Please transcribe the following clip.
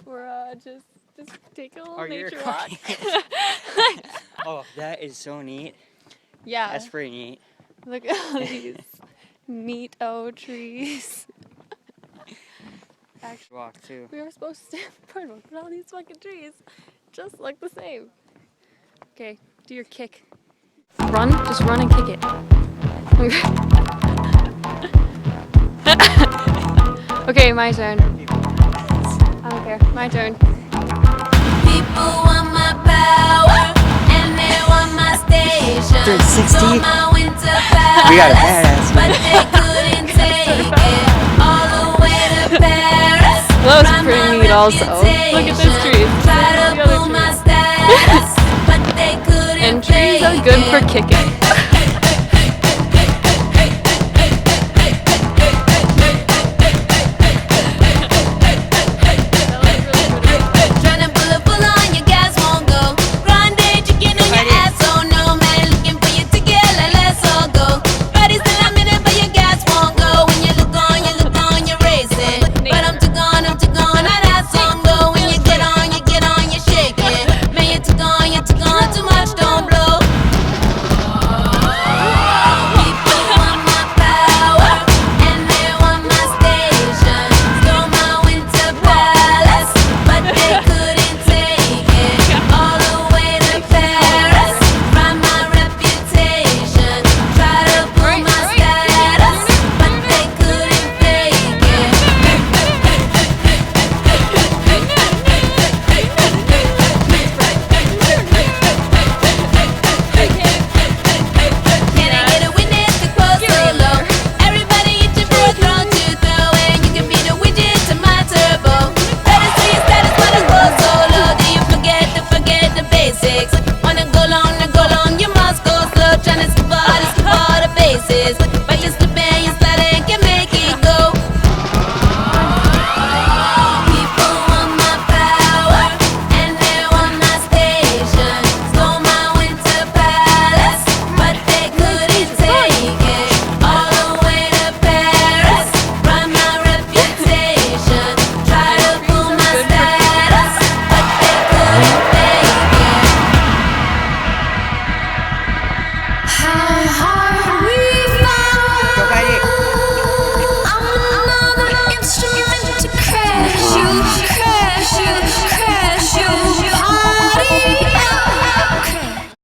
We're just taking a little Are you nature walk. recording? Oh, that is so neat. Yeah. That's pretty neat. Look at all these neato trees. Actually, Walk too. we were supposed to stay on the boardwalk, but all these fucking trees just look the same. Okay, do your kick. Run, just run and kick it. Okay, my turn. I don't care. My turn. People want my power and they want my station. 360. So my winter palace, We got a badass. but they couldn't take it all the way to Paris. That was From pretty my neat also. Look at this tree. reputation, try to The other pull tree. my status, but they couldn't And trees are take good it. for kicking. Tryna pull on your gas won't go. Grande chicken on your ass, oh no man looking for you together. Let's all go. Body's still a minute, but your gas won't go. When you look on, you're racing. But I'm too gone, how that song go. When you get on, you're shaking. Man, you're too gone, too much don't blow. People want my power and they want my station. Stole my winter palace, but they couldn't take it all the way to Paris. From my reputation, try to pull my status, but they couldn't fake it. Can I get a witness to quote solo? Everybody hit your boy throne to throw in. You can be the widget to my turbo. Better see your status when I go solo. Do you forget the basics? Wanna go long, you must go slow. Tryna skip all the bases. But just the band, you slide and can make it go. People want my power and they want my station. Stole my winter palace, but they couldn't take it all the way to Paris. From my reputation, try to pull my status, but they couldn't fake it. How